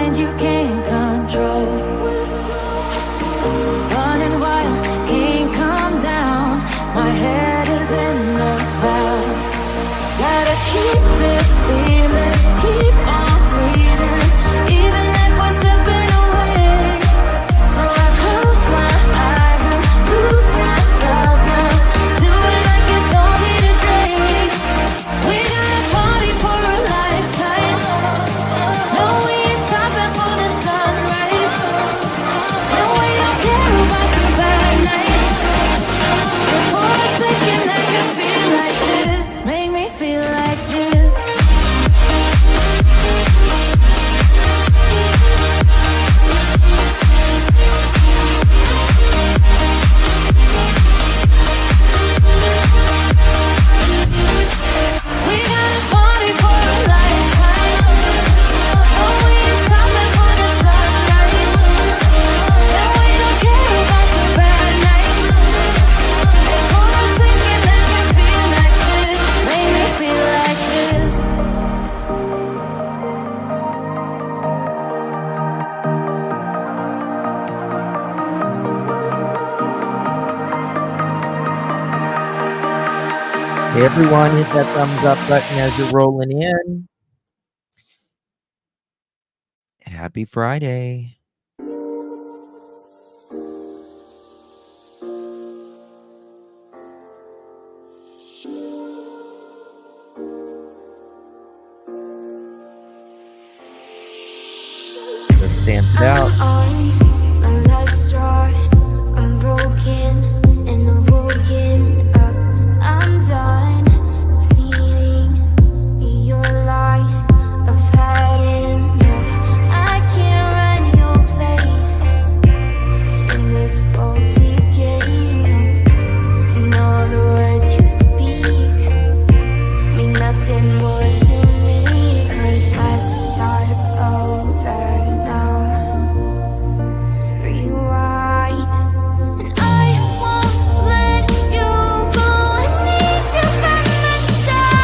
mind you can't control. Running wild, can't calm down. My head is in the clouds. Gotta keep this feeling, keep on breathing, even if we're slipping away. So I close my eyes and lose myself now, do it like it's only today. We got a party for a lifetime. No, we ain't stopping for the sunrise. No, we don't care about the bad nights. For a second I can feel like this, make me feel like this. We got a party for a lifetime. No, we ain't stopping for the sunrise. No, we don't care about the bad nights. For a second I can feel like this, make me feel like this. Hey everyone, hit that thumbs up button as you're rolling in. Happy Friday. Let's dance it out. On my last straw, I'm broken and I'm woken up. I'm done feeling your lies. I've had enough. I can't run your place in this faulty game. And all the words you speak mean nothing more to me. 'Cause let's start over now. Rewind. And I won't let you go. I need you by my side.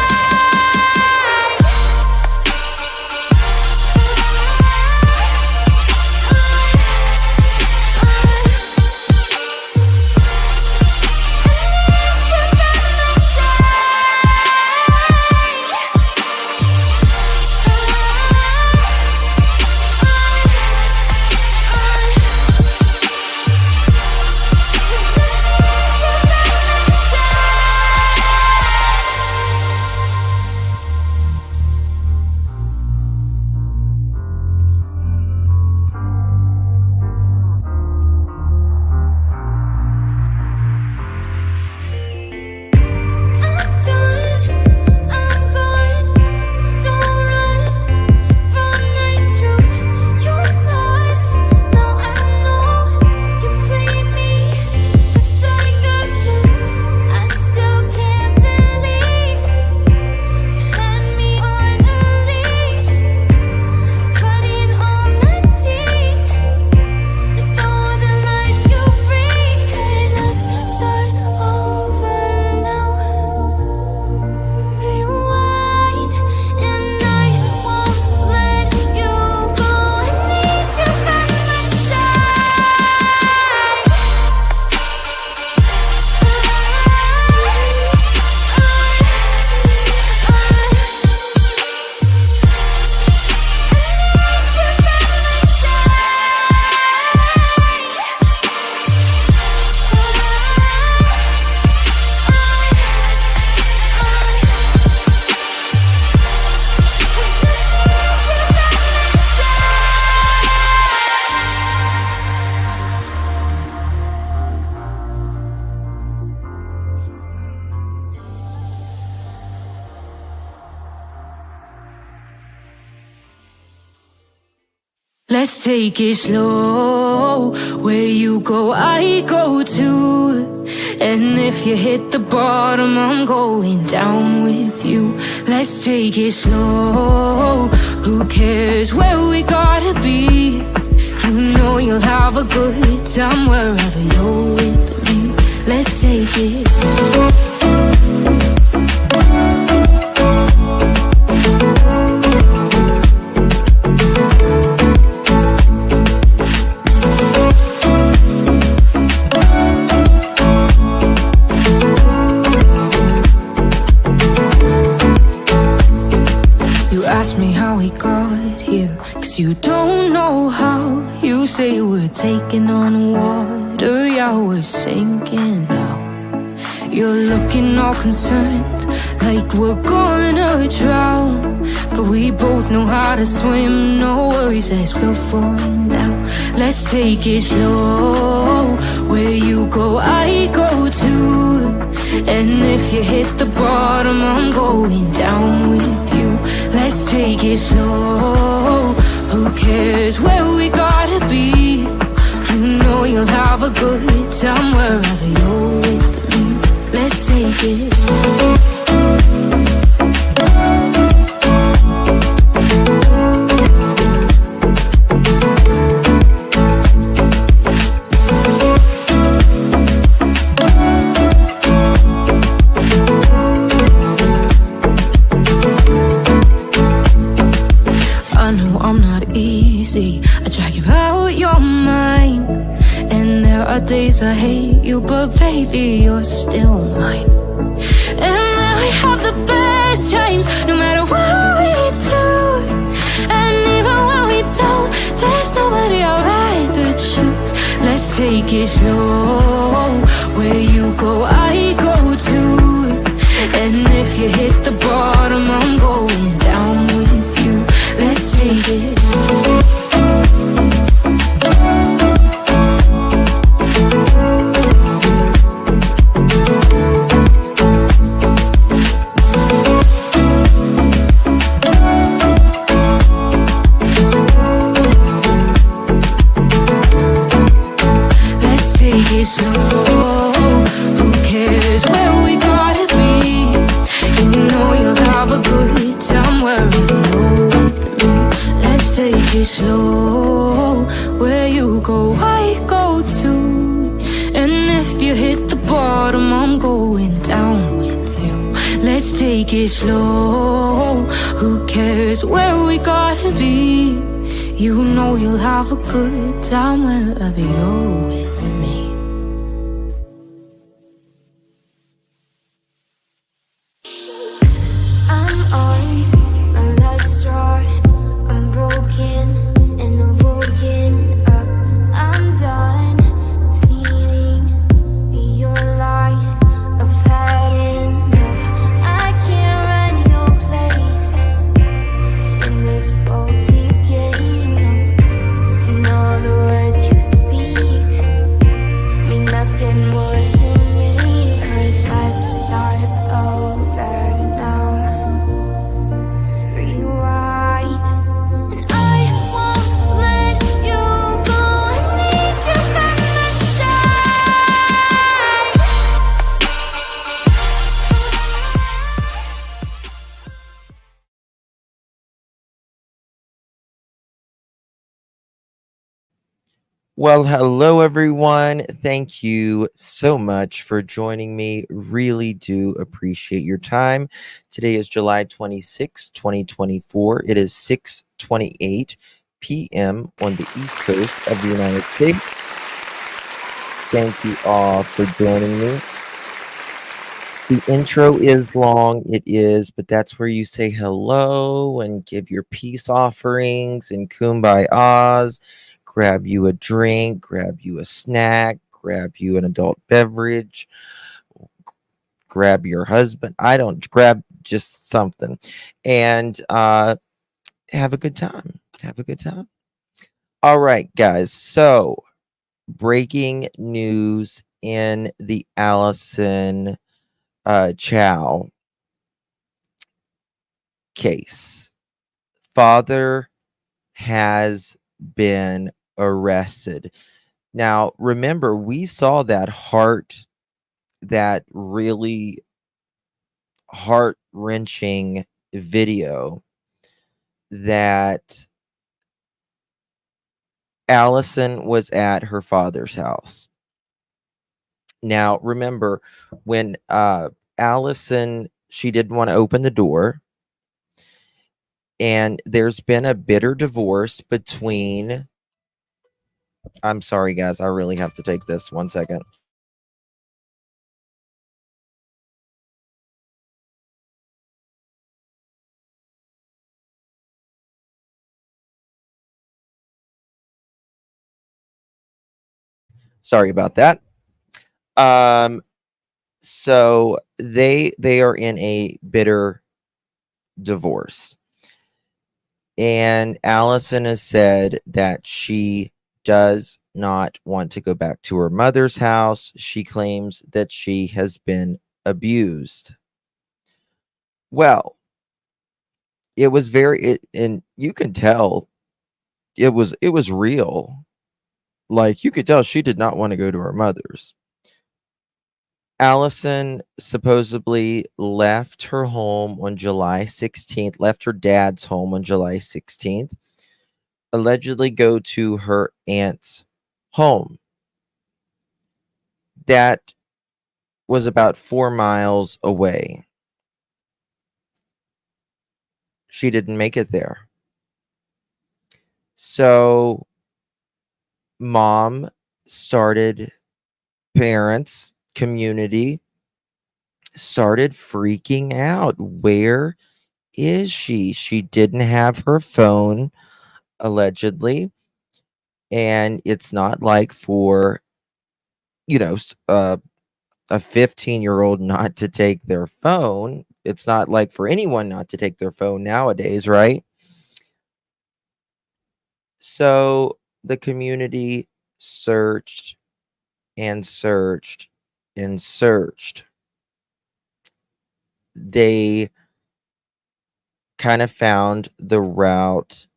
I'm gone, so don't run from the truth. You're lost, now I know you played me just like a flute. I still can't believe you had me on a leash, cutting all my teeth with all the lies you bring. 'Cause let's start over now. Rewind, and I won't let you go. I need you by my side. Let's take it slow. Where you go, I go too. And if you hit the bottom, I'm going down with you. Let's take it slow. Who cares where we gotta be? You know you'll have a good time wherever you're with me. Let's take it slow. 'Cause you don't know how. You say we're taking on water, yeah, we're sinking now. You're looking all concerned, like we're gonna drown. But we both know how to swim, no worries as we'll fall now. Let's take it slow, where you go, I go too. And if you hit the bottom, I'm going down with you. Let's take it slow, who cares where we gotta be? You know you'll have a good time wherever you're with me. Let's take it slow. I drag you out your mind, and there are days I hate you, but baby, you're still mine. And then we have the best times, no matter what we do. And even when we don't, there's nobody I'd rather choose. Let's take it slow, where you go, I go too. And if you hit the bottom, I'm going down with you. Let's take it slow. Slow, who cares where we gotta be? You know you'll have a good time wherever you're with me. Let's take it slow, where you go, I go too. And if you hit the bottom, I'm going down with you. Let's take it slow, who cares where we gotta be? You know you'll have a good time wherever you're with me. Well, hello everyone. Thank you so much for joining me. Really do appreciate your time. Today is July 26, 2024. It is 6:28 p.m. on the East Coast of the United States. Thank you all for joining me. The intro is long, it is, but that's where you say hello and give your peace offerings and kumbayas. Grab you a drink, grab you a snack, grab you an adult beverage, grab your husband. I don't grab just something, and have a good time. Have a good time. All right, guys. So, breaking news in the Alison Chao case. Father has been arrested. Now, remember, we saw that really heart-wrenching video that Allison was at her father's house. Now, remember, when Allison, she didn't want to open the door, and there's been a bitter divorce between. I'm sorry, guys. I really have to take this 1 second. Sorry about that. Um, so they are in a bitter divorce. And Allison has said that she does not want to go back to her mother's house. She claims that she has been abused. Well, it was and you can tell it was real. Like you could tell she did not want to go to her mother's. Allison supposedly left her home on July 16th, left her dad's home on July 16th, allegedly go to her aunt's home. That was about 4 miles away. She didn't make it there. So, mom started, parents, community started freaking out. Where is she? She didn't have her phone, allegedly. And it's not like for, you know, a 15-year-old not to take their phone. It's not like for anyone not to take their phone nowadays, right? So the community searched and searched and searched. They kind of found the route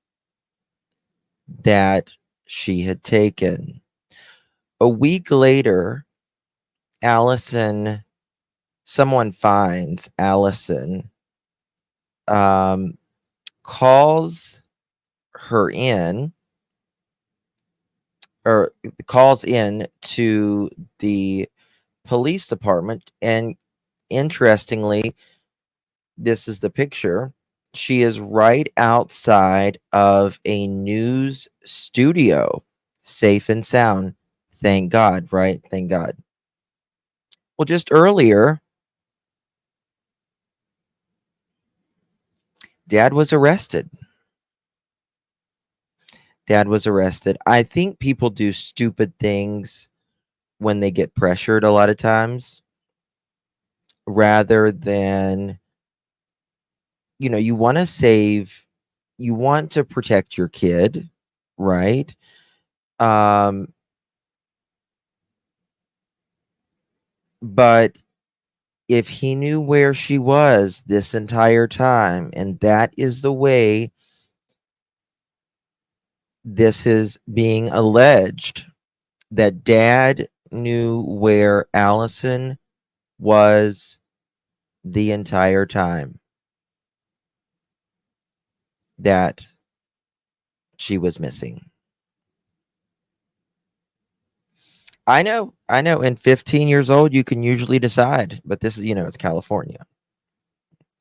that she had taken. A week later, someone finds Allison, um, calls her in or calls in to the police department. And interestingly, this is the picture. She is right outside of a news studio, safe and sound. Thank God, right? Thank God. Well, just earlier, dad was arrested. Dad was arrested. I think people do stupid things when they get pressured a lot of times rather than, you want to you want to protect your kid, right? Um, but if he knew where she was this entire time, and that is the way this is being alleged, that dad knew where Allison was the entire time that she was missing. I know. And 15 years old, you can usually decide, but this is, it's California.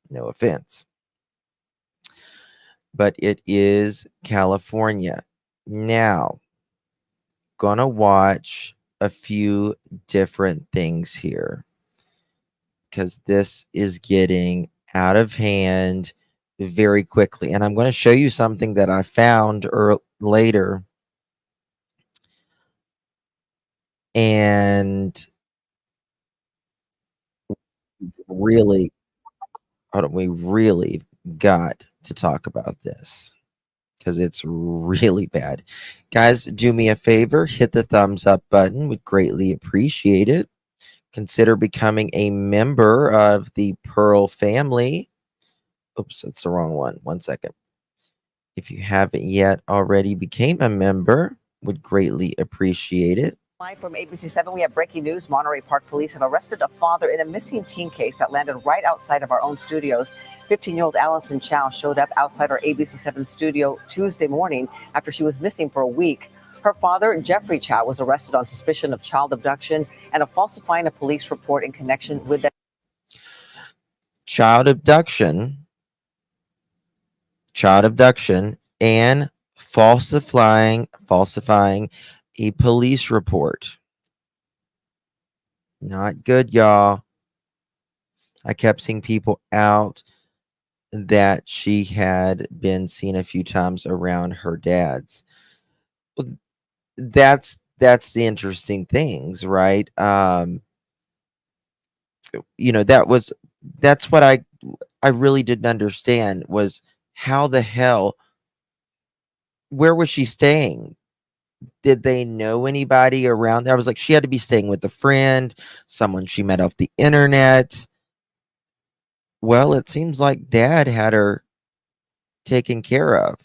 No offense. But it is California. Now, gonna watch a few different things here because this is getting out of hand very quickly. And I'm going to show you something that I found later. And really, we really got to talk about this because it's really bad. Guys, do me a favor, hit the thumbs up button. Would greatly appreciate it. Consider becoming a member of the Pearl family. Oops, that's the wrong one. 1 second. If you haven't yet already became a member, would greatly appreciate it. Live from ABC7, we have breaking news. Monterey Park police have arrested a father in a missing teen case that landed right outside of our own studios. 15-year-old Alison Chao showed up outside our ABC7 studio Tuesday morning after she was missing for a week. Her father, Jeffrey Chao, was arrested on suspicion of child abduction and of falsifying a police report in connection with the child abduction, and falsifying a police report. Not good, y'all. I kept seeing people out that she had been seen a few times around her dad's. That's that's the interesting things, right? That's what I really didn't understand was how the hell, where was she staying? Did they know anybody around there? I was like, she had to be staying with a friend, someone she met off the internet. Well, it seems like dad had her taken care of.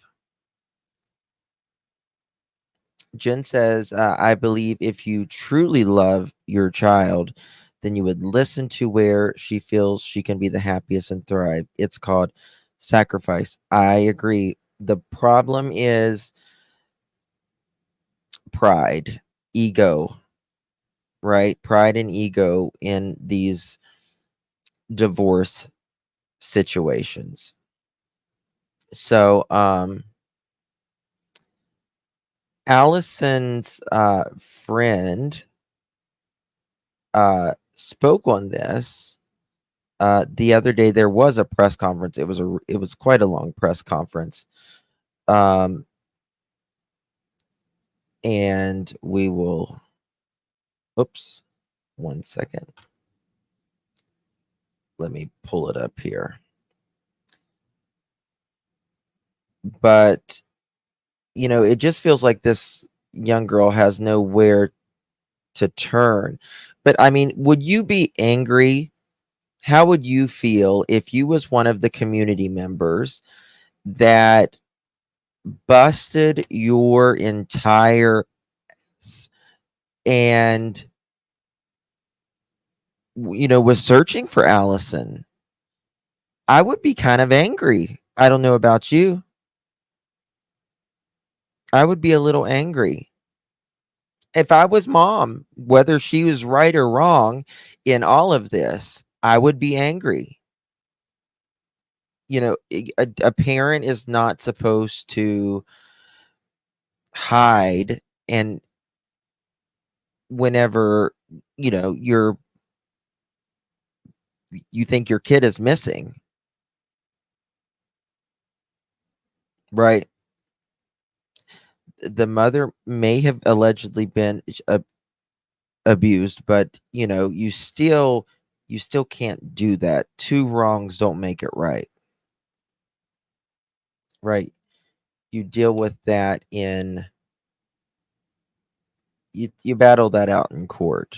Jen says, I believe if you truly love your child, then you would listen to where she feels she can be the happiest and thrive. It's called sacrifice. I agree. The problem is pride, ego, right? Pride and ego in these divorce situations. So, Allison's friend spoke on this the other day. There was a press conference. It was quite a long press conference. And we will, oops, 1 second. Let me pull it up here. But it just feels like this young girl has nowhere to turn. But I mean, would you be angry? How would you feel if you was one of the community members that busted your entire and was searching for Allison? I would be kind of angry. I don't know about you. I would be a little angry. If I was mom, whether she was right or wrong in all of this, I would be angry. A parent is not supposed to hide, and whenever you think your kid is missing, right? The mother may have allegedly been abused, but you still can't do that. Two wrongs don't make it right. Right? You deal with that you battle that out in court.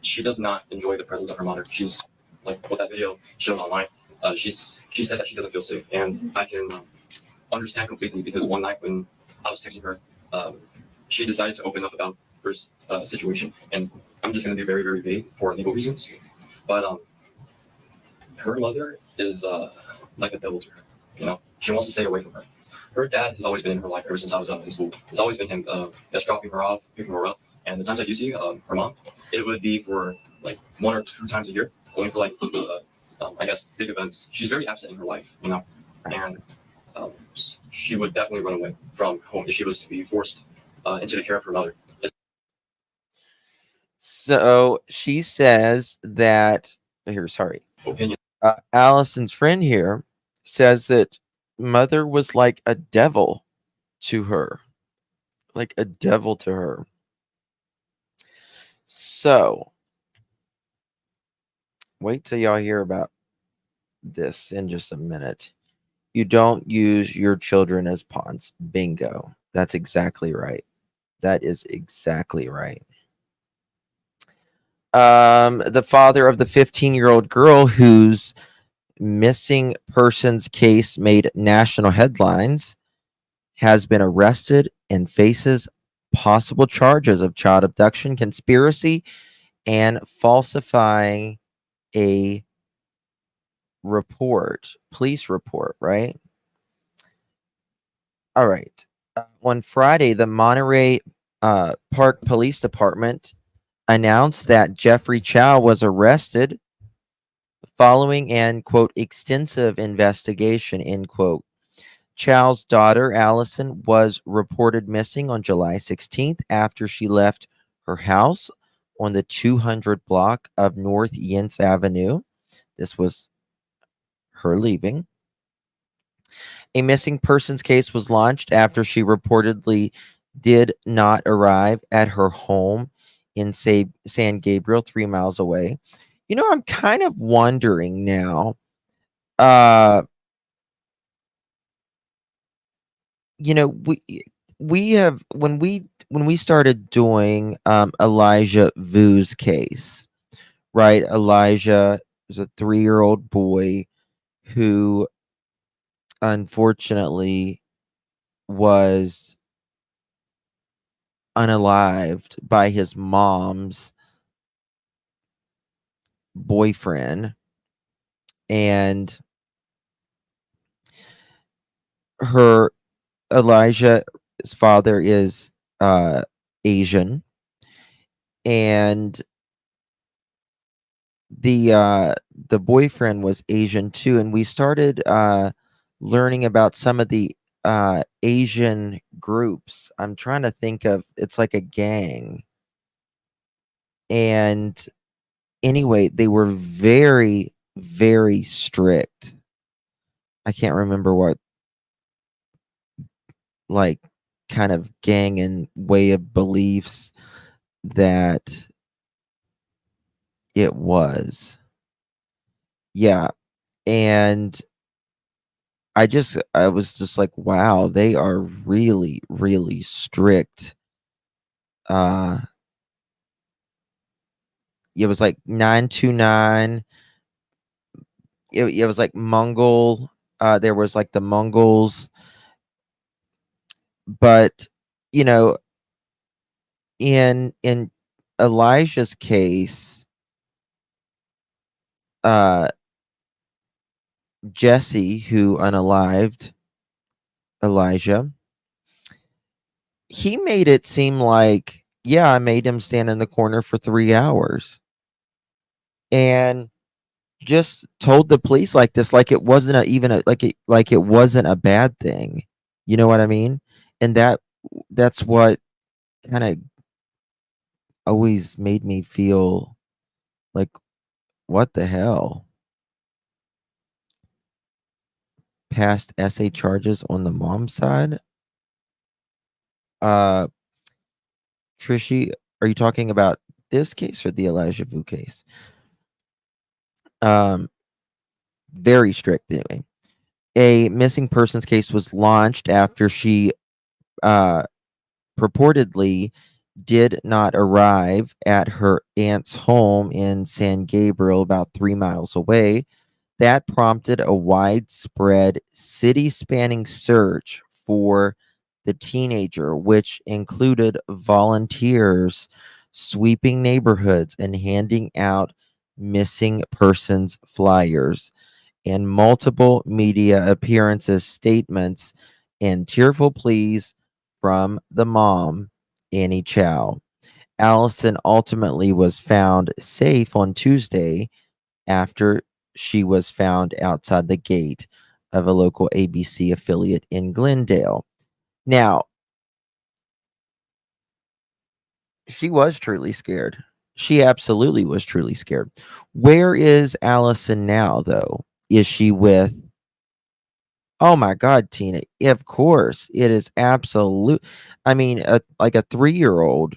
She does not enjoy the presence of her mother. She's like what that video showed online. She said that she doesn't feel safe, and I can understand completely because one night when I was texting her, she decided to open up about her situation, and I'm just going to be very, very vague for legal reasons. But her mother is like a devil to her. She wants to stay away from her. Her dad has always been in her life ever since I was in school. It's always been him that's dropping her off, picking her up. And the times I do see her mom, it would be for like 1 or 2 times a year, only for like I guess big events. She's very absent in her life, and she would definitely run away from home if she was to be forced into the care of her mother. So she says that Opinion. Allison's friend here says that mother was like a devil to her. Like a devil to her. So wait till y'all hear about this in just a minute. You don't use your children as pawns. Bingo. That's exactly right. That is exactly right. The father of the 15-year-old girl whose missing persons case made national headlines has been arrested and faces possible charges of child abduction, conspiracy, and falsifying a police report, right? All right. On Friday, the Monterey Park Police Department announced that Jeffrey Chao was arrested following an, quote, extensive investigation, end quote. Chao's daughter, Allison, was reported missing on July 16th after she left her house on the 200 block of North Yentz Avenue. This was her leaving. A missing persons case was launched after she reportedly did not arrive at her home in San Gabriel, 3 miles away. I'm kind of wondering now, uh, we have when we started doing Elijah Vu's case, right? Elijah was a 3-year-old boy who unfortunately was unalived by his mom's boyfriend, and her Elijah's father is Asian, and the boyfriend was Asian too, and we started learning about some of the Asian groups. I'm trying to think of, it's like a gang. And anyway, they were very, very strict. I can't remember what, like, kind of gang and way of beliefs that it was. Yeah. And I was just like, wow, they are really, really strict. Uh it was like 929. It was like Mongol. There was like the Mongols, but you know, in Elijah's case, uh Jesse, who unalived Elijah, he made it seem like, yeah, I made him stand in the corner for 3 hours. And just told the police like this, like it wasn't like it wasn't a bad thing. You know what I mean? And that's what kind of always made me feel like, what the hell? Past essay charges on the mom's side? Uh Trishy, are you talking about this case or the Elijah Vu case? Um Very strict anyway. A missing persons case was launched after she uh purportedly did not arrive at her aunt's home in San Gabriel, about 3 miles away. That prompted a widespread city spanning search for the teenager, which included volunteers sweeping neighborhoods and handing out missing persons flyers, and multiple media appearances, statements, and tearful pleas from the mom, Annie Chao. Allison ultimately was found safe on Tuesday after she was found outside the gate of a local ABC affiliate in Glendale. Now, she was truly scared. She absolutely was truly scared. Where is Allison now, though? Is she with? Oh my God, Tina. Of course, it is absolute. I mean, like a 3-year-old,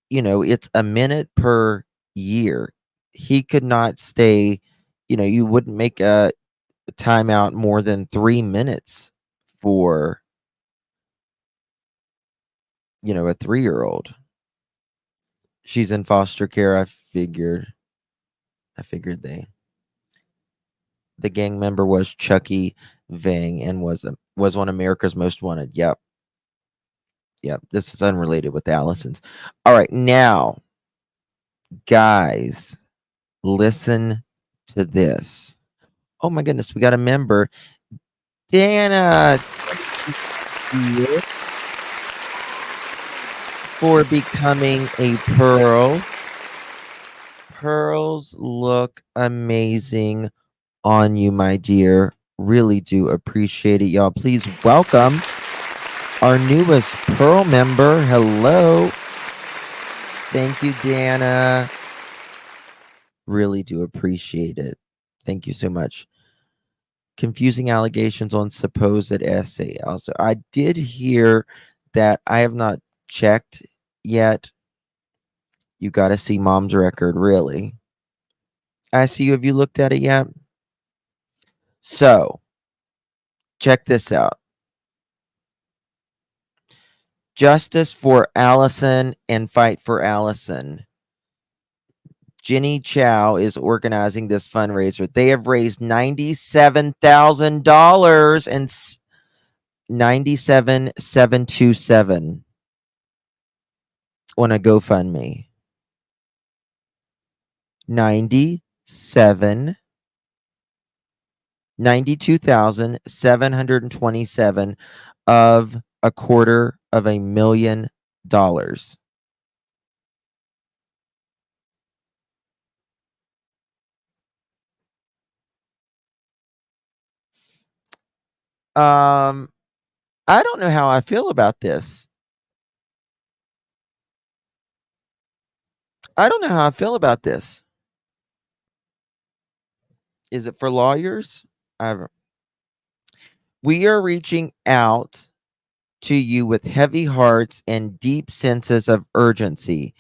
it's a minute per year. He could not stay, you wouldn't make a timeout more than 3 minutes for, a 3-year-old. She's in foster care. I figured the gang member was Chucky Vang and was on America's Most Wanted. Yep. Yep. This is unrelated with Allison's. All right, now, guys, listen to this. Oh my goodness, we got a member. Dana, thank you for becoming a pearl. Pearls look amazing on you, my dear. Really do appreciate it, y'all. Please welcome our newest Pearl member. Hello. Thank you, Dana. Really do appreciate it. Thank you so much. Confusing allegations on supposed essay. Also, I did hear that I have not checked yet. You got to see mom's record, really. I see you. Have you looked at it yet? So, check this out. Justice for Alison and Fight for Alison. Jenny Chao is organizing this fundraiser. They have raised $97,000 and 97,727 on a GoFundMe. 92,727 of $250,000. I don't know how I feel about this. I don't know how I feel about this. Is it for lawyers? We are reaching out to you with heavy hearts and deep senses of urgency.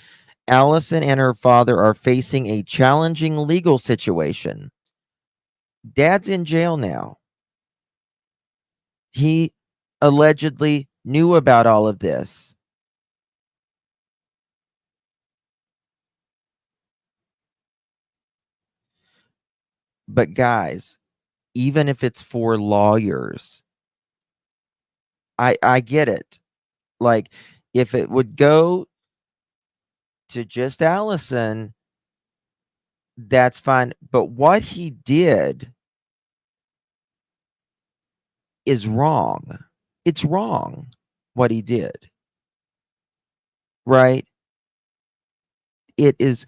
Alison and her father are facing a challenging legal situation. Dad's in jail now. He allegedly knew about all of this. But guys, even if it's for lawyers, I get it. Like, if it would go to just Alison, that's fine. But what he did is wrong. It's wrong what he did. Right? It is.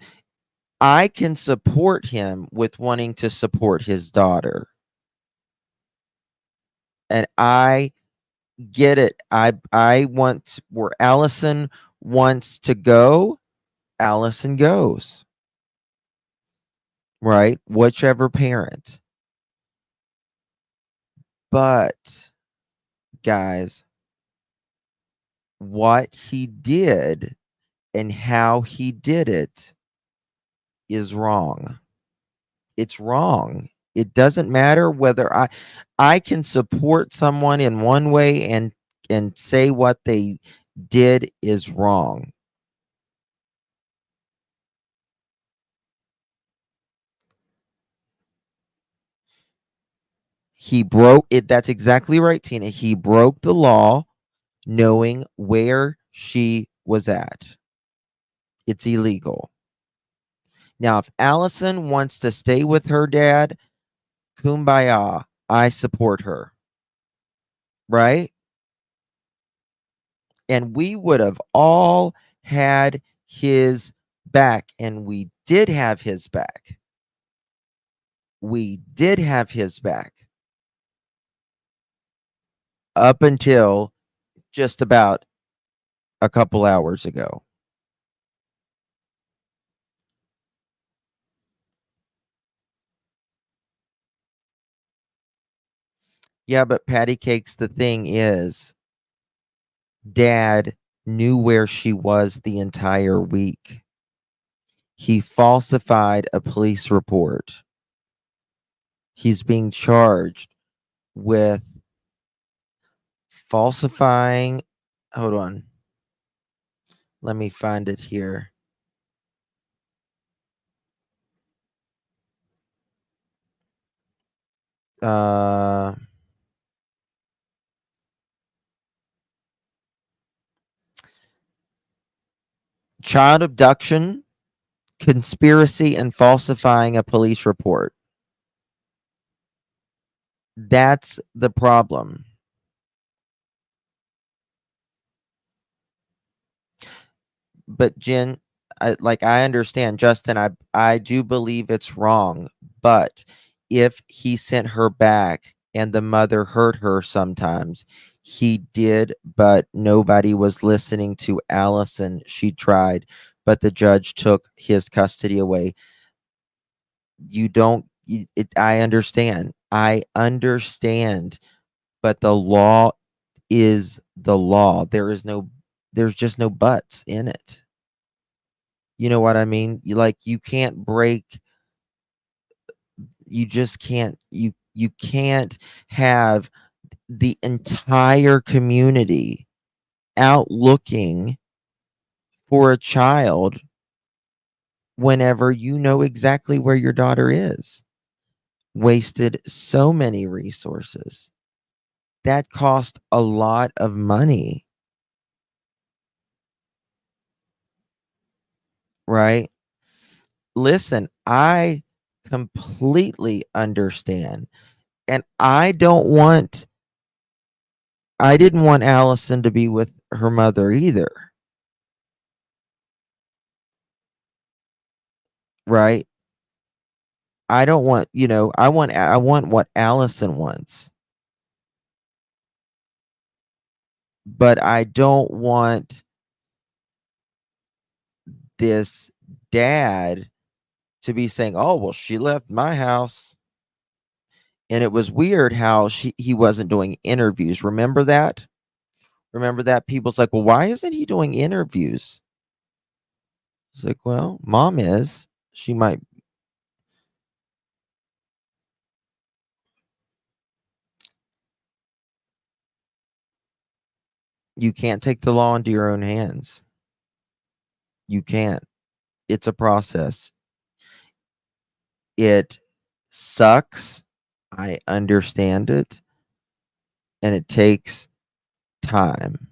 I can support him with wanting to support his daughter. And I get it. I want where Alison wants to go, Alison goes. Right? Whichever parent. But guys, what he did and how he did it is wrong. It's wrong. It doesn't matter whether I can support someone in one way and say what they did is wrong. He broke it. That's exactly right, Tina. He broke the law knowing where she was at. It's illegal. Now, if Alison wants to stay with her dad, kumbaya, I support her. Right? And we would have all had his back, and we did have his back. We did have his back up until just about a couple hours ago. Yeah, but Patty Cakes, the thing is, Dad knew where she was the entire week. He falsified a police report. He's being charged with falsifying. Hold on. Let me find it here. Child abduction, conspiracy, and falsifying a police report. That's the problem. But Jen, I understand, Justin, I do believe it's wrong. But if he sent her back and the mother hurt her sometimes, he did, but nobody was listening to Alison. She tried, but the judge took his custody away. I understand. I understand. But the law is the law. There's just no buts in it. You know what I mean? You can't break, you just can't, you can't have the entire community out looking for a child whenever you know exactly where your daughter is. Wasted so many resources. That cost a lot of money, right? Listen, I completely understand. And I didn't want Allison to be with her mother either, right? I don't want, I want what Allison wants, but I don't want this dad to be saying, "Oh, well, she left my house." And it was weird how he wasn't doing interviews. Remember that? Remember that? People's like, "Well, why isn't he doing interviews?" It's like, "Well, mom is. She might." You can't take the law into your own hands. You can't. It's a process. It sucks. I understand it. And it takes time.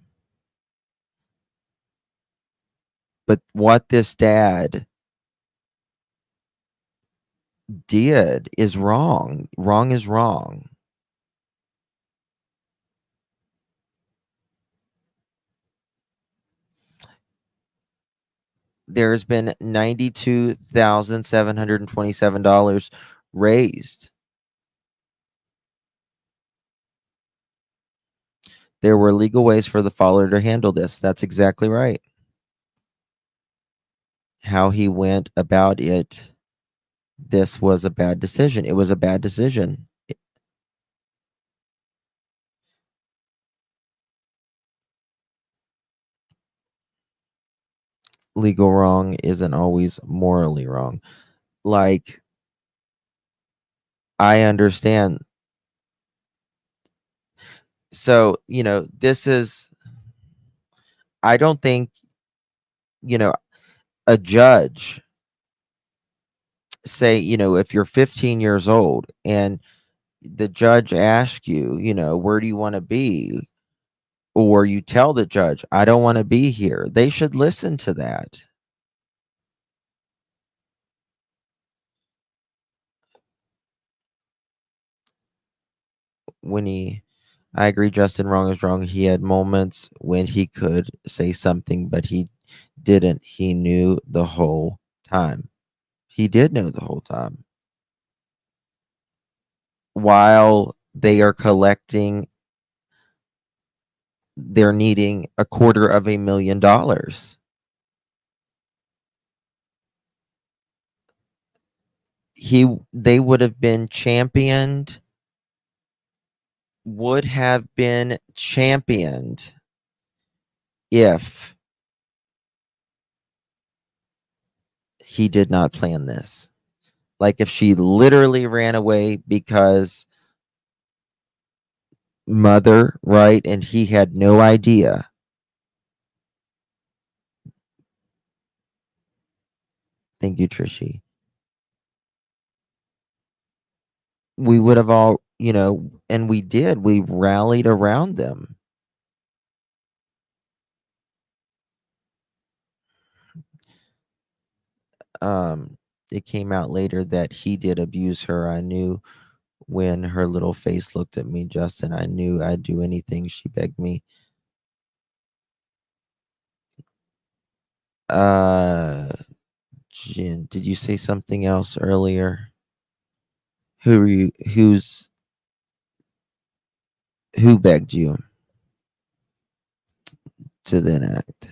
But what this dad did is wrong. Wrong is wrong. There's been $92,727 raised. There were legal ways for the father to handle this. That's exactly right. How he went about it, this was a bad decision. It was a bad decision. Legal wrong isn't always morally wrong. Like, I understand. So, this is, I don't think, a judge, say, if you're 15 years old and the judge asks you, where do you want to be? Or you tell the judge, I don't want to be here. They should listen to that. I agree, Justin, wrong is wrong. He had moments when he could say something, but he didn't. He knew the whole time. He did know the whole time. While they are collecting, they're needing $250,000. They would have been championed, if he did not plan this. Like, if she literally ran away because mother, right? And he had no idea. Thank you, Trishy. We would have all, and we did. We rallied around them. It came out later that he did abuse her. I knew when her little face looked at me, Justin. I knew I'd do anything she begged me. Jen, did you say something else earlier? Who begged you to then act?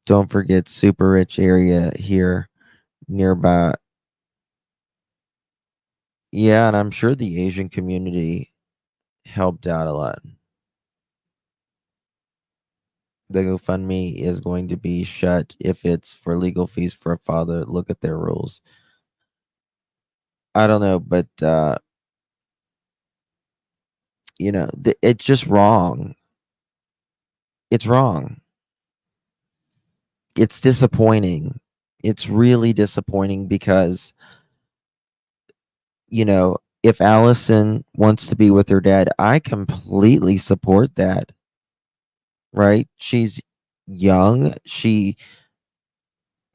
Don't forget, super rich area here nearby. Yeah, and I'm sure the Asian community helped out a lot. The GoFundMe is going to be shut if it's for legal fees for a father. Look at their rules. I don't know, but it's just wrong. It's wrong. It's disappointing. It's really disappointing because if Allison wants to be with her dad, I completely support that. Right? She's young. She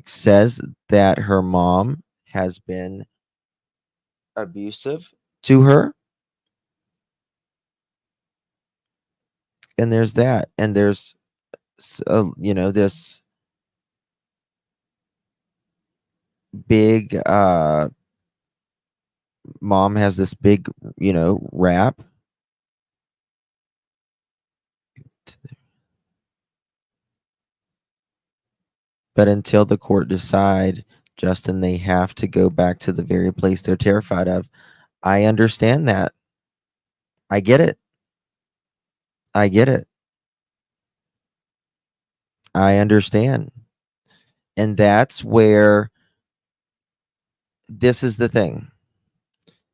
says that her mom has been abusive to her. And there's that. And there's, this big, mom has this big, rap. But until the court decide, Justin, they have to go back to the very place they're terrified of. I understand that. I get it. I get it. I understand. And that's where this is the thing.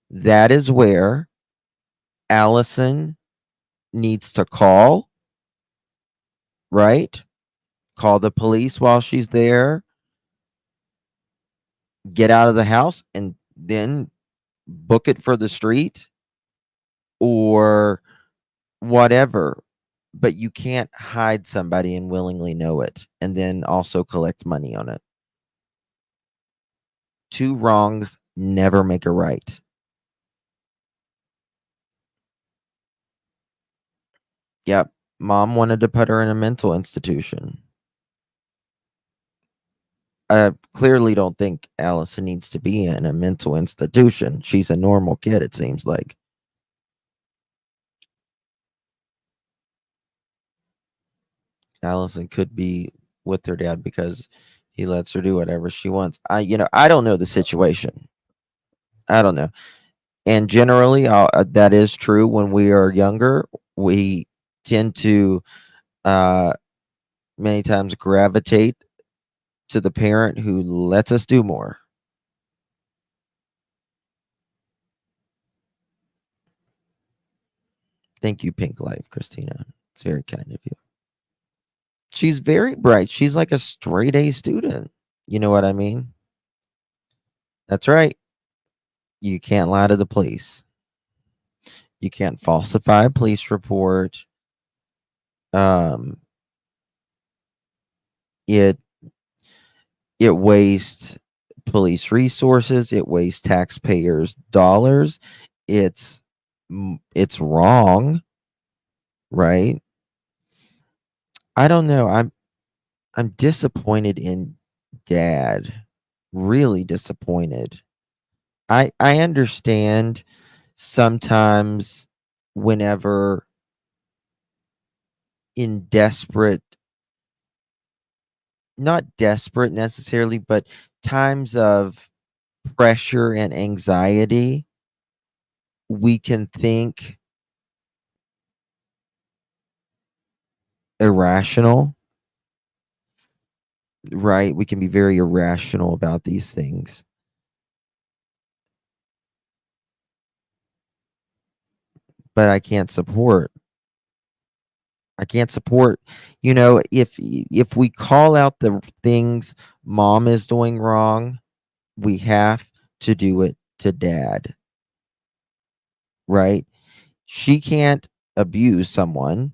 That is where Allison needs to call, right? Call the police while she's there. Get out of the house and then book it for the street or whatever. But you can't hide somebody and willingly know it and then also collect money on it. Two wrongs never make a right. Yep. Mom wanted to put her in a mental institution. I clearly don't think Allison needs to be in a mental institution. She's a normal kid, it seems like. Allison could be with her dad because he lets her do whatever she wants. I don't know the situation. I don't know. And generally, that is true. When we are younger, we tend to many times gravitate to the parent who lets us do more. Thank you, Pink Life, Christina. It's very kind of you. She's very bright. She's like a straight A student. You know what I mean? That's right. You can't lie to the police. You can't falsify a police report. It wastes police resources. It wastes taxpayers' dollars. It's wrong, right? I don't know. I'm disappointed in Dad. Really disappointed. I understand sometimes whenever in not desperate necessarily, but times of pressure and anxiety, we can think irrational, right? We can be very irrational about these things. But I can't support, if we call out the things mom is doing wrong, we have to do it to dad, right? She can't abuse someone,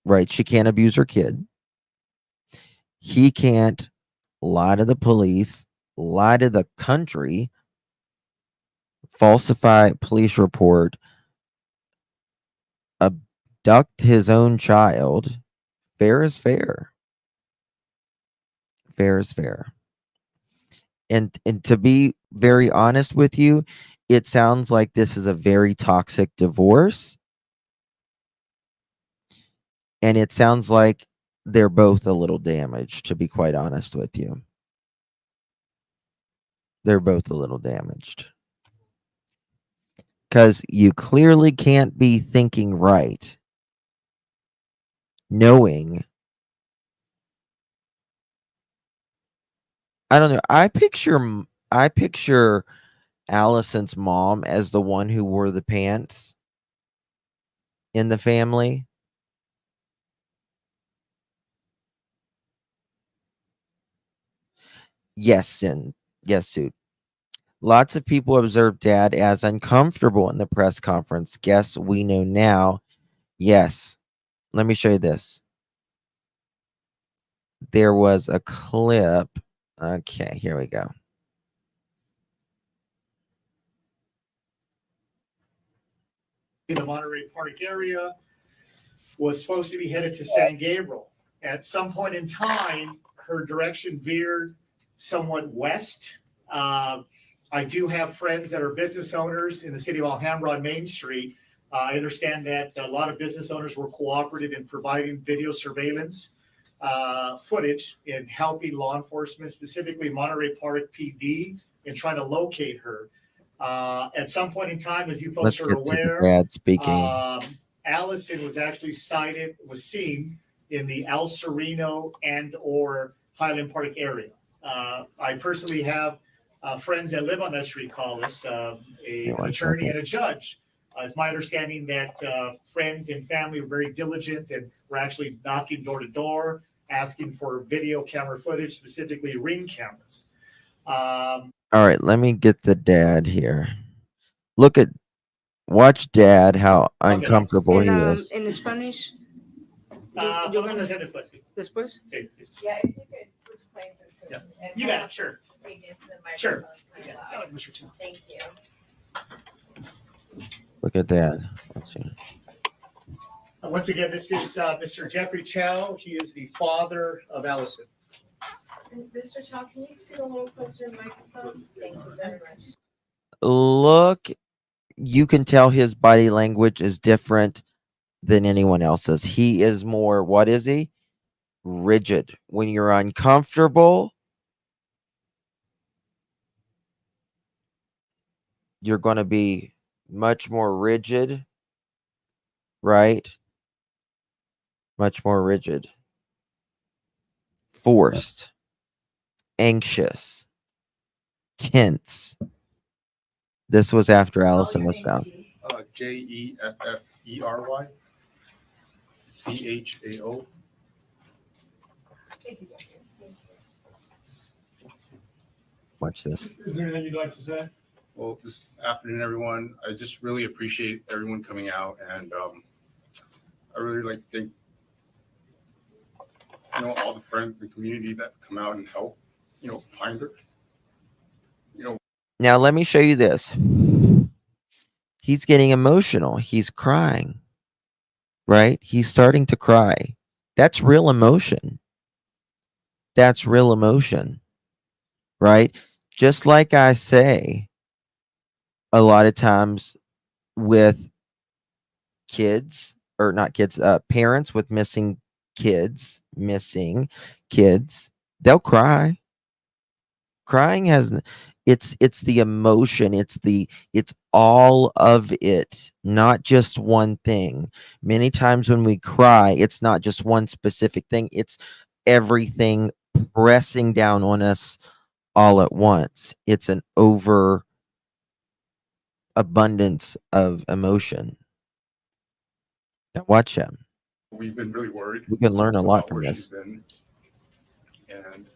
right? She can't abuse her kid. He can't lie to the police, lie to the country, falsify police report, abduct his own child. Fair is fair. Fair is fair. And to be very honest with you, it sounds like this is a very toxic divorce. And it sounds like they're both a little damaged, to be quite honest with you. They're both a little damaged. because you clearly can't be thinking right, knowing. I don't know. I picture Allison's mom as the one who wore the pants in the family. Yes, Sin. Yes, Suit. Lots of people observed Dad as uncomfortable in the press conference. Guess we know now. Yes. Let me show you this. There was a clip. Okay, here we go. In the Monterey Park area was supposed to be headed to San Gabriel. At some point in time, her direction veered somewhat west. I do have friends that are business owners in the city of Alhambra on Main Street. I understand that a lot of business owners were cooperative in providing video surveillance footage in helping law enforcement, specifically Monterey Park PD, in trying to locate her. At some point in time, as you folks Let's are get to the aware, dad speaking. Allison was actually was seen in the El Sereno and or Highland Park area. I personally have friends that live on that street call us, an attorney and a judge. It's my understanding that friends and family were very diligent and were actually knocking door to door, asking for video camera footage, specifically Ring cameras. All right, let me get the dad here. Watch Dad, how uncomfortable he is. En Spanish, Vamos a hacer después. después. Sí. Yeah, if you could switch places. 'cause Yeah. it You got it, helps sure. Speak into the Sure. microphone kind of Yeah, loud. Mr. Chao. Thank you. Look at Dad. Let's see. Once again, this is Mr. Jeffrey Chao. He is the father of Allison. And Mr. Chow, can you scoot a little closer to the microphone? Thank you very much. Look, you can tell his body language is different than anyone else's. He is more, what is he? Rigid. When you're uncomfortable, you're going to be much more rigid, right? Much more rigid. Forced. Anxious. Tense. This was after Allison was found. Jeffery Chao. Thank you, Jeffrey. Thank you. Watch this. Is there anything you'd like to say? Well, this afternoon, everyone. I just really appreciate everyone coming out, and I really like to thank all the friends and community that come out and help find her. Now, let me show you this. He's getting emotional. He's crying, right? He's starting to cry. That's real emotion. That's real emotion, right? Just like I say, a lot of times with kids, or not kids, parents with missing kids, they'll cry. Crying has, it's the emotion, it's all of it, not just one thing. Many times when we cry, it's not just one specific thing, it's everything pressing down on us all at once. It's an over abundance of emotion. Now watch him. We've been really worried. We can learn a lot about from where this. she's been. And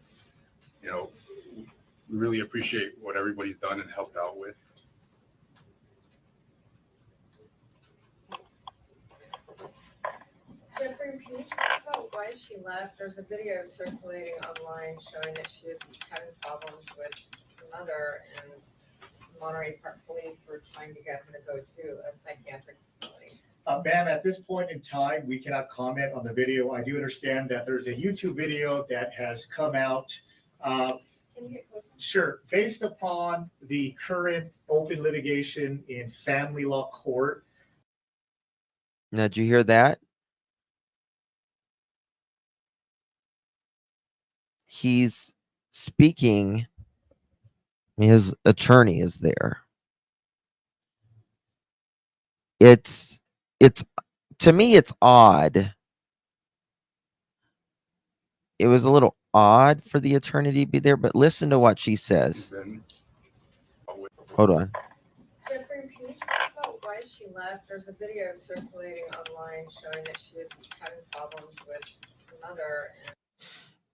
we really appreciate what everybody's done and helped out with. Jeffrey, can you talk about why she left? There's a video circulating online showing that she was having problems with her mother, and Monterey Park Police were trying to get her to go to a psychiatric facility. Ma'am, at this point in time, we cannot comment on the video. I do understand that there's a YouTube video that has come out. Can you get closer? Sure, based upon the current open litigation in family law court. Now, did you hear that? He's speaking. His attorney is there. it's to me it's odd. It was a little odd for the attorney to be there, but listen to what she says. Hold on. Jeffrey, can you talk about why she left? There's a video circulating online showing that she was having problems with her mother.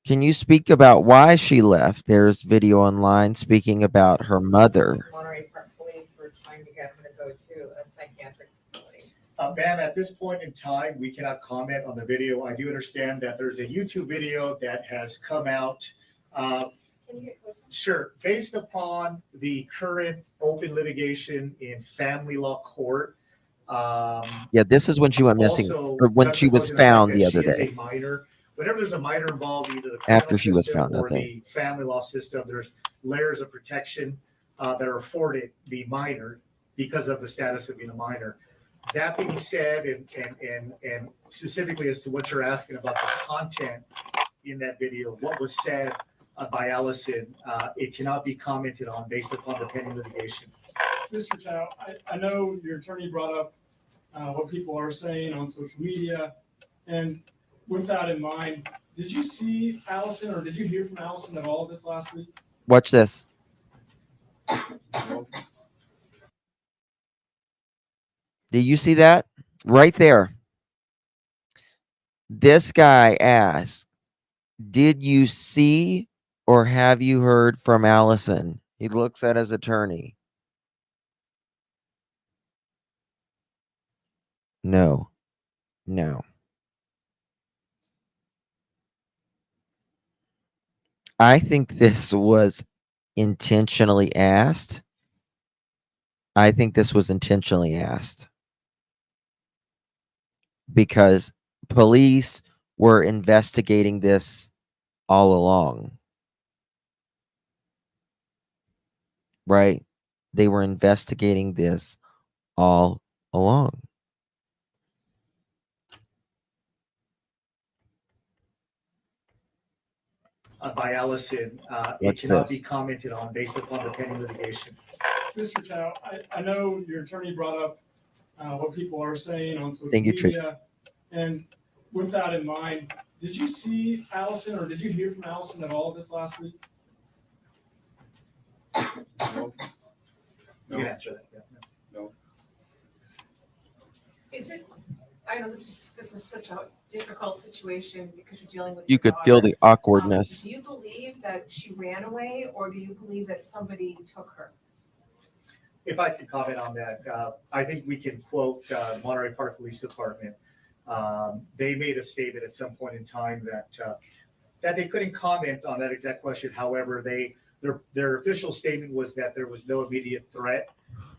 Can you speak about why she left? There's video online speaking about her mother. Monterey Park Police were trying to get her to go to a psychiatric facility. Ma'am, at this point in time, we cannot comment on the video. I do understand that there's a YouTube video that has come out. Can you get closer? Sure, based upon the current open litigation in family law court. Yeah, this is when she went missing, also or when she was juxtaposing the fact found that the other she is day. a minor. Whenever there's a minor involved, either the After criminal she was system found, I or think. the family law system, there's layers of protection that are afforded the minor because of the status of being a minor. That being said, and specifically as to what you're asking about the content in that video, what was said by Allison, it cannot be commented on based upon the pending litigation. Mr. Chao, I know your attorney brought up what people are saying on social media, and with that in mind, did you see Allison or did you hear from Allison at all this last week? Watch this. Do you see that? Right there. This guy asked, did you see or have you heard from Allison? He looks at his attorney. No. No. I think this was intentionally asked. I think this was intentionally asked because police were investigating this all along. Right? They were investigating this all along. By Allison, it Watch cannot be this. commented on based upon the pending litigation. Mr. Chao, I know your attorney brought up what people are saying on social Thank you, Trish. media, and with that in mind, did you see Allison or did you hear from Allison at all this last week? You can answer that. Yeah. Is it, I know this is such a difficult situation because you're dealing with. You your could feel daughter. the awkwardness. Do you believe that she ran away or do you believe that somebody took her? If I can comment on that, I think we can quote Monterey Park Police Department. They made a statement at some point in time that they couldn't comment on that exact question. However, their official statement was that there was no immediate threat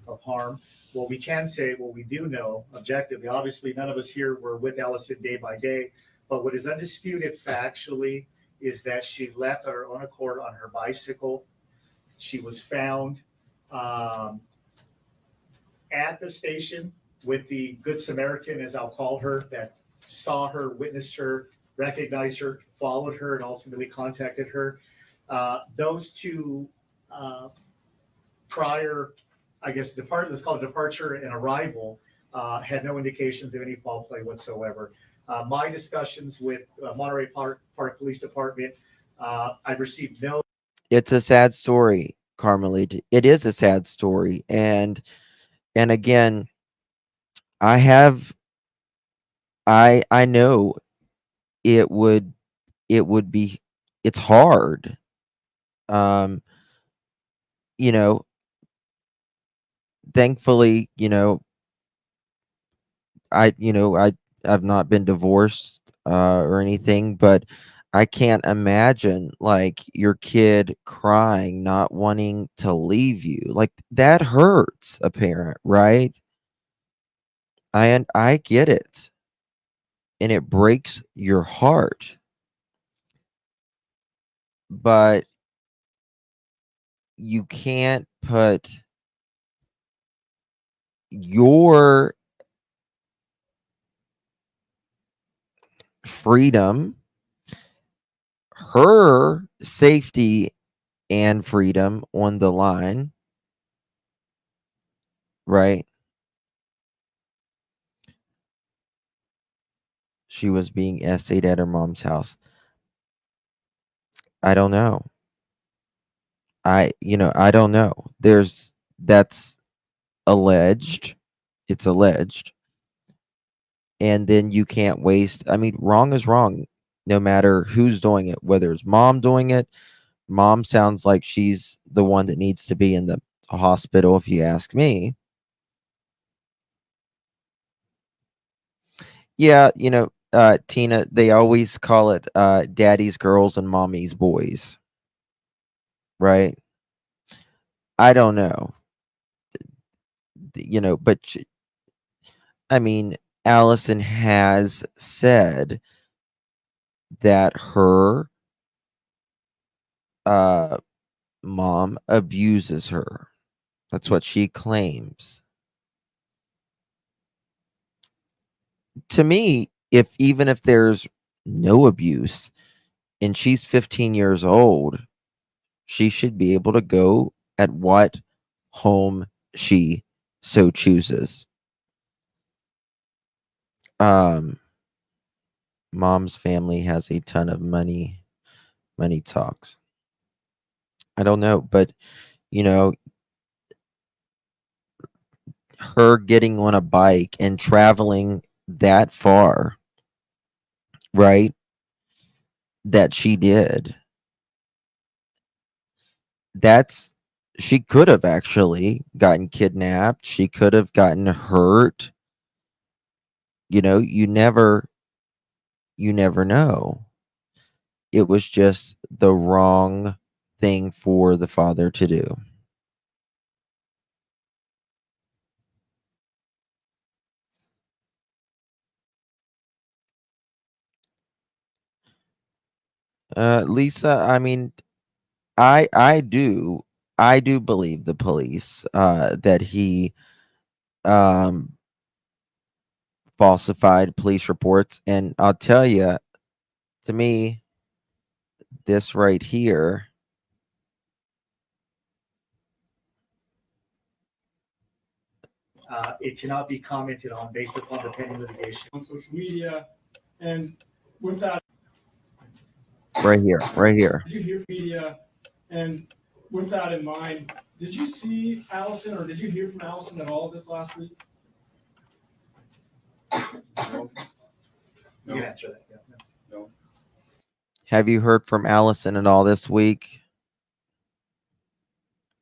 of harm. What we can say, what we do know objectively, obviously none of us here were with Allison day by day, but what is undisputed factually is that she left on her own accord on her bicycle. She was found at the station with the Good Samaritan, as I'll call her, that saw her, witnessed her, recognized her, followed her, and ultimately contacted her. Those two prior, I guess, let's call it departure and arrival, had no indications of any foul play whatsoever. My discussions with Monterey Park Police Department, I received no. It's a sad story, Carmelita. It is a sad story, and again, I know it would be, it's hard. You know, thankfully, I've not been divorced or anything, but I can't imagine like your kid crying, not wanting to leave you. Like that hurts a parent, right? I get it. And it breaks your heart. But you can't put your freedom, her safety and freedom on the line, right? she was being essayed at her mom's house. I don't know. I don't know. That's alleged. It's alleged. And then you can't waste. I mean, wrong is wrong, no matter who's doing it, whether it's mom doing it. Mom sounds like she's the one that needs to be in the hospital, if you ask me. Yeah, Tina, they always call it daddy's girls and mommy's boys, right? I don't know, but I mean, Allison has said that her uh, mom abuses her. That's what she claims. To me, even if there's no abuse and she's 15 years old, she should be able to go at what home she so chooses. Mom's family has a ton of money. Money talks. I don't know, but you know, her getting on a bike and traveling that far, right? That she did. That's She could have actually gotten kidnapped. She could have gotten hurt. You never know. It was just the wrong thing for the father to do. Lisa, I mean, I do believe the police that he um falsified police reports, and I'll tell you, to me, this right here, It cannot be commented on based upon the pending litigation. On social media, and with that, right here. did you hear media? And with that in mind, did you see Allison, or did you hear from Allison at all this last week? You can answer that. Yeah. Have you heard from Allison at all this week?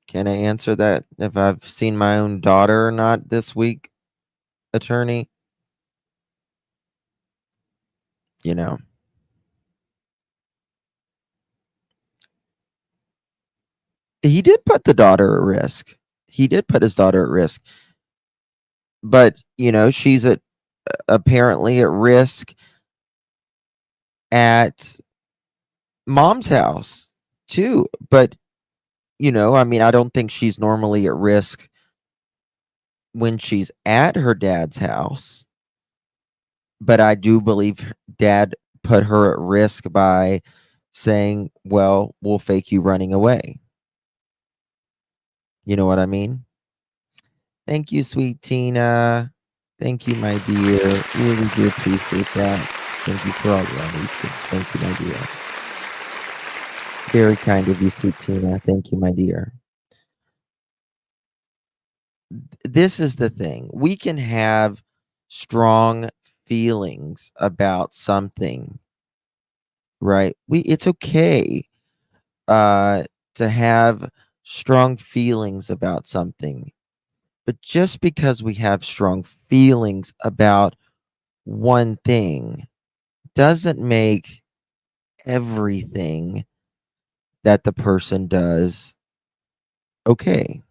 Can I answer that? If I've seen my own daughter or not this week, attorney? You know. He did put the daughter at risk. He did put his daughter at risk. But, she's apparently at risk at mom's house too. But, I mean, I don't think she's normally at risk when she's at her dad's house. But I do believe dad put her at risk by saying, well, we'll fake you running away. You know what I mean? Thank you, sweet Tina. Thank you, my dear. Really do appreciate that. Thank you for all your outreach. Thank you, my dear. Very kind of you, sweet Tina. Thank you, my dear. This is the thing. We can have strong feelings about something, right? It's okay to have strong feelings about something. But just because we have strong feelings about one thing doesn't make everything that the person does okay.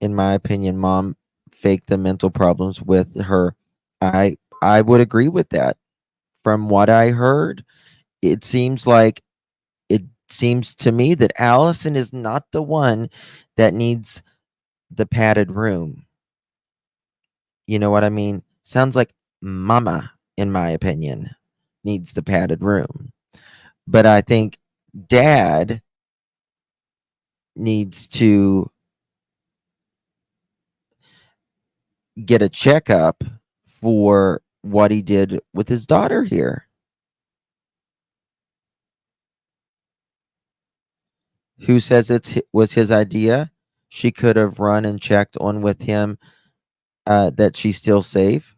In my opinion, mom faked the mental problems with her. I would agree with that. From what I heard, it seems to me that Allison is not the one that needs the padded room. You know what I mean? Sounds like mama, in my opinion, needs the padded room. But I think dad needs to get a checkup for what he did with his daughter here. Who says was his idea? She could have run and checked on with him that she's still safe.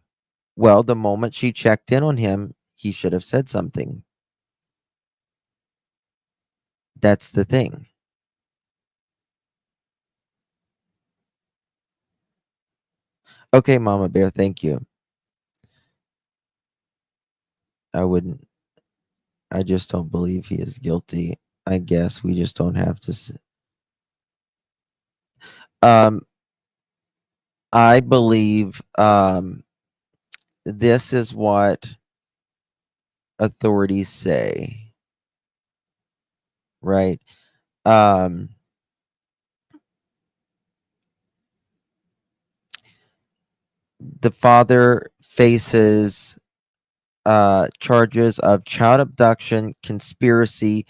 Well, the moment she checked in on him, he should have said something. That's the thing. Okay, Mama Bear, thank you. I wouldn't. I just don't believe he is guilty. I guess we just don't have to. I believe this is what authorities say, right? The father faces charges of child abduction, conspiracy,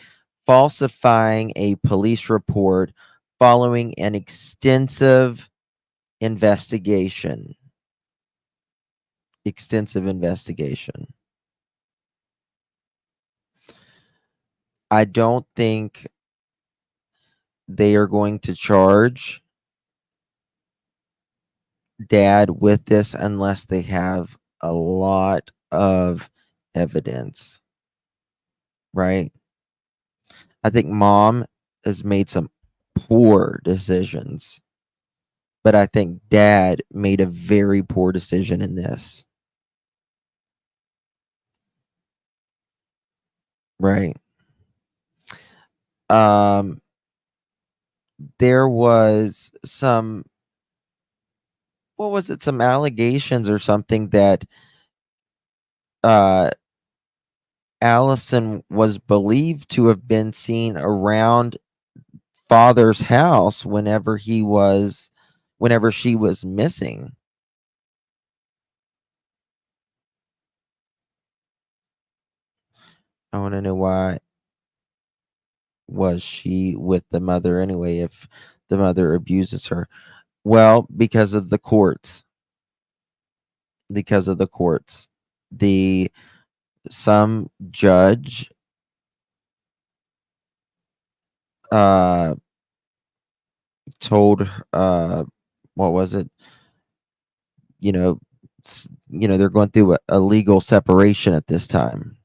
falsifying a police report following an extensive investigation. Extensive investigation. I don't think they are going to charge dad with this unless they have a lot of evidence, right? I think mom has made some poor decisions, but I think dad made a very poor decision in this. Right. There was some, what was it, some allegations or something that Allison was believed to have been seen around father's house whenever she was missing. I want to know why was she with the mother anyway if the mother abuses her. Well, because of the courts. Because of the courts. Some judge told what was it? They're going through a legal separation at this time.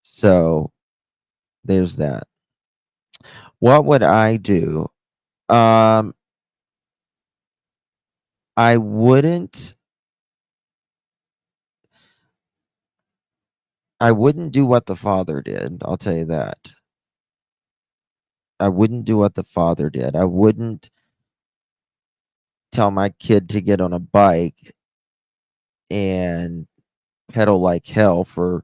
So there's that. What would I do? I wouldn't do what the father did. I'll tell you that. I wouldn't do what the father did. I wouldn't tell my kid to get on a bike and pedal like hell for,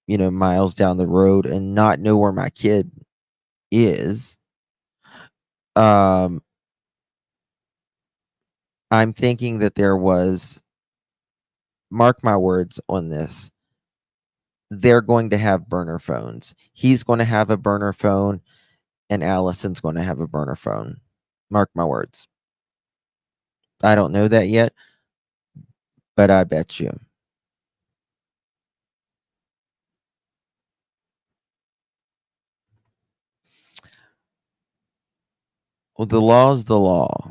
miles down the road and not know where my kid is. I'm thinking that there was, mark my words on this, they're going to have burner phones. He's going to have a burner phone and Allison's going to have a burner phone. Mark my words. I don't know that yet, but I bet you. Well, the law is the law,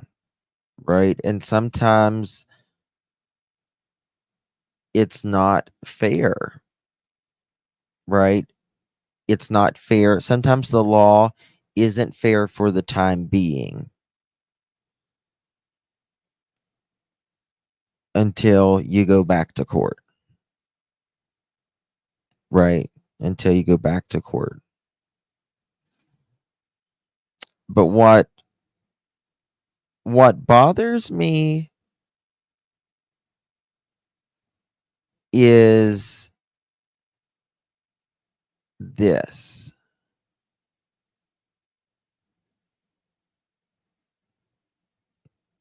right? And sometimes it's not fair, right? It's not fair. Sometimes the law isn't fair for the time being until you go back to court, right? Until you go back to court. But what bothers me is this.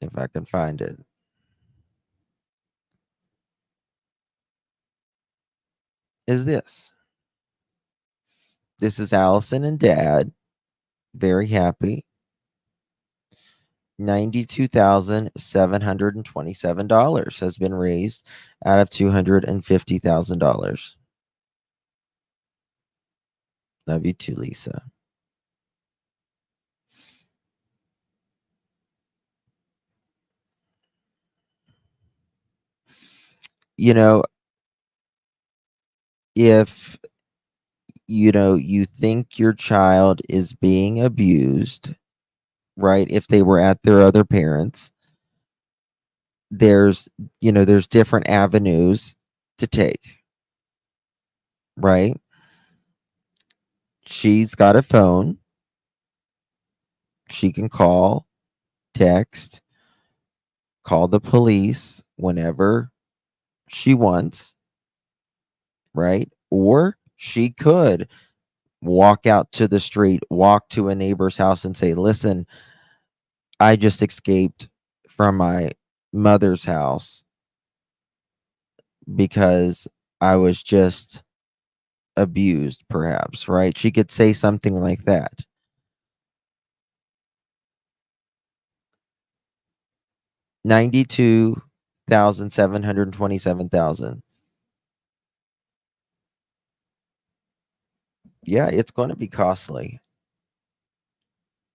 If I can find it. Is this. This is Allison and Dad. Very happy. $92,727 has been raised out of $250,000. Love you too, Lisa. You know, if you think your child is being abused, right? If they were at their other parents, there's different avenues to take, right? She's got a phone. She can call, text, call the police whenever she wants, right? Or she could walk out to the street, walk to a neighbor's house and say, "Listen, I just escaped from my mother's house because I was just abused," perhaps, right? She could say something like that. $92,727,000. Yeah, it's going to be costly.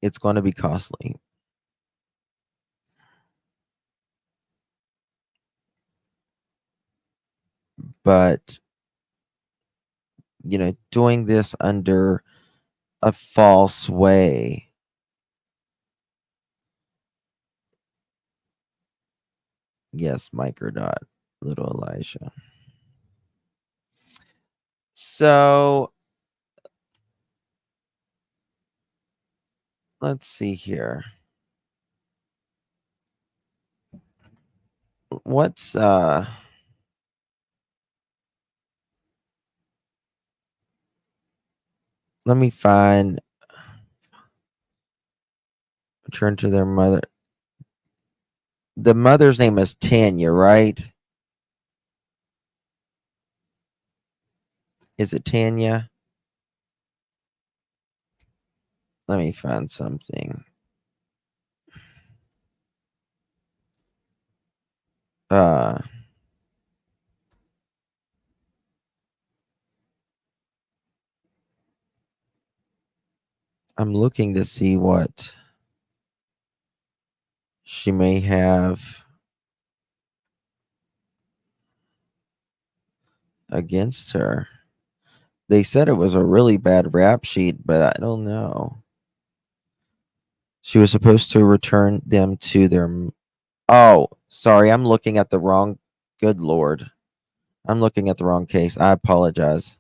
It's going to be costly. But, doing this under a false way. Yes, microdot, little Elijah. So let's see here. What's let me find return to their mother. The mother's name is Tanya, right? Is it Tanya? Let me find something. I'm looking to see what she may have against her. They said it was a really bad rap sheet, but I don't know. She was supposed to return them to their. Oh, sorry, I'm looking at the wrong. Good Lord, I'm looking at the wrong case. I apologize.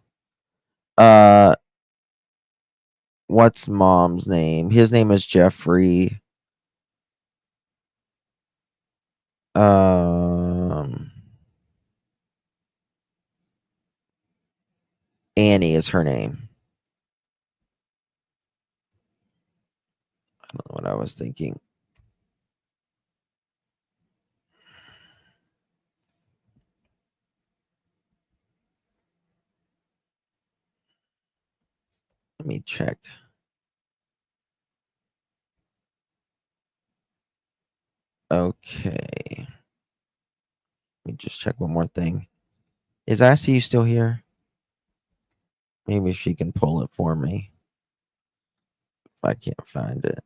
What's mom's name? His name is Jeffrey. Annie is her name. I don't know what I was thinking. Let me check. Okay. Let me just check one more thing. Is ICU still here? Maybe she can pull it for me if I can't find it.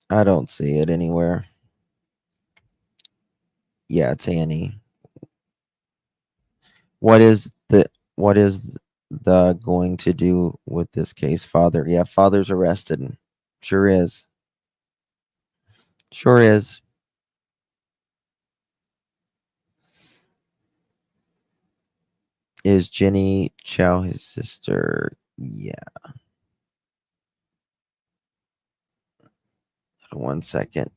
I don't see it anywhere. Yeah, it's Annie. What is the going to do with this case, Father? Yeah, Father's arrested. Sure is. Sure is. Is Jenny Chao his sister? Yeah. 1 second.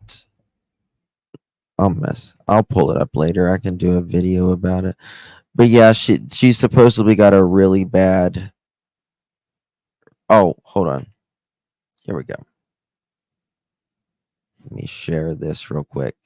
I'll pull it up later. I can do a video about it. But yeah, she supposedly got a really bad. Oh, hold on. Here we go. Let me share this real quick.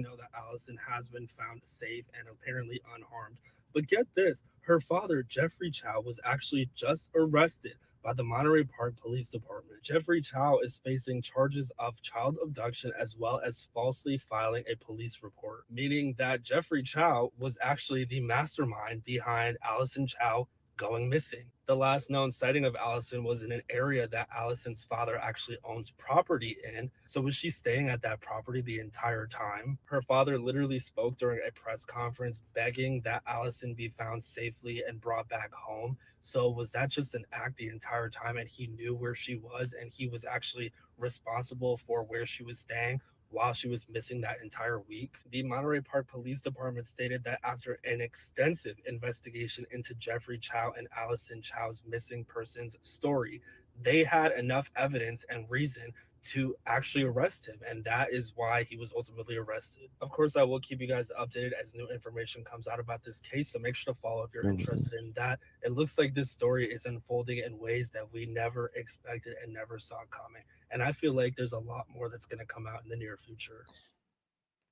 know that Allison has been found safe and apparently unharmed. But get this, her father, Jeffrey Chao, was actually just arrested by the Monterey Park Police Department. Jeffrey Chao is facing charges of child abduction as well as falsely filing a police report, meaning that Jeffrey Chao was actually the mastermind behind Alison Chao going missing. The last known sighting of Allison was in an area that Allison's father actually owns property in. So was she staying at that property the entire time? Her father literally spoke during a press conference begging that Allison be found safely and brought back home. So was that just an act the entire time and he knew where she was and he was actually responsible for where she was staying while she was missing that entire week? The Monterey Park Police Department stated that after an extensive investigation into Jeffrey Chao and Alison Chao's missing persons story, they had enough evidence and reason to actually arrest him, and that is why he was ultimately arrested. Of course, I will keep you guys updated as new information comes out about this case, so make sure to follow if you're interested in that. It looks like this story is unfolding in ways that we never expected and never saw coming, and I feel like there's a lot more that's going to come out in the near future.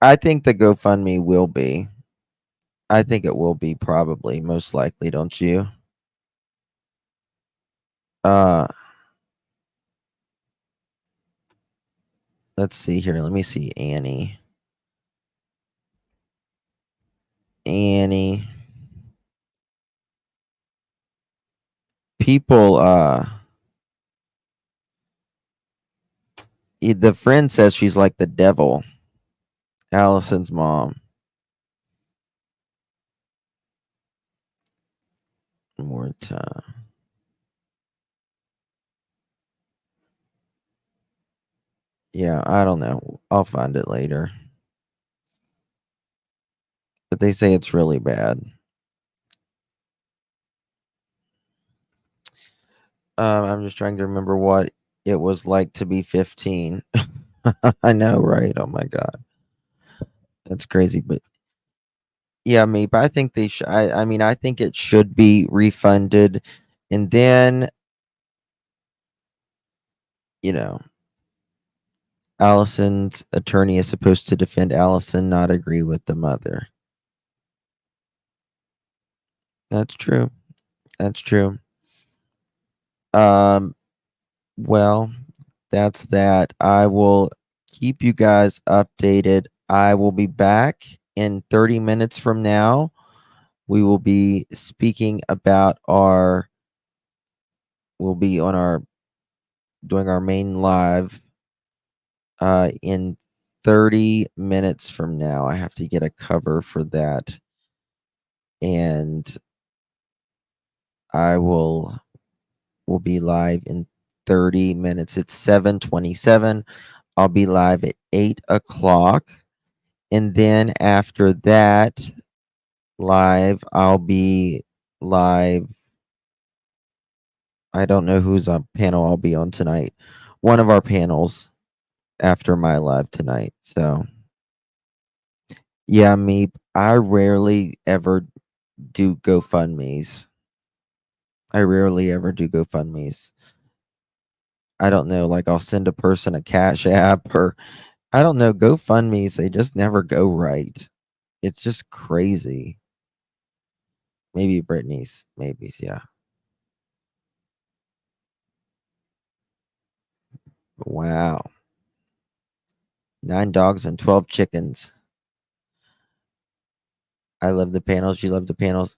I think the GoFundMe will be. I think it will be probably, most likely, don't you? Let's see here. Let me see Annie. Annie. People, the friend says she's like the devil. Allison's mom. More time. Yeah, I don't know. I'll find it later. But they say it's really bad. I'm just trying to remember what it was like to be 15. I know, right? Oh my god, that's crazy. But yeah, me. But I think they should. I mean, I think it should be refunded, and then, you know, Allison's attorney is supposed to defend Allison, not agree with the mother. That's true. That's true. Well, that's that. I will keep you guys updated. I will be back in 30 minutes from now. We will be speaking about we'll be on doing our main live in 30 minutes from now. I have to get a cover for that. And I will be live in 30 minutes. It's 7:27. I'll be live at 8 o'clock. And then after that live, I'll be live. I don't know whose panel I'll be on tonight. One of our panels after my live tonight. So yeah, me. I rarely ever do GoFundMe's. I rarely ever do GoFundMe's. I don't know, like I'll send a person a Cash App, or I don't know, GoFundMe's, they just never go right. It's just crazy. Maybe Brittany's, maybe, yeah. Wow. 9 dogs and 12 chickens. I love the panels. You love the panels.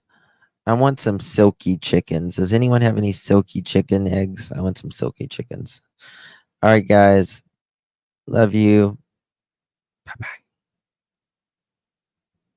I want some silky chickens. Does anyone have any silky chicken eggs? I want some silky chickens. All right, guys. Love you. Bye-bye.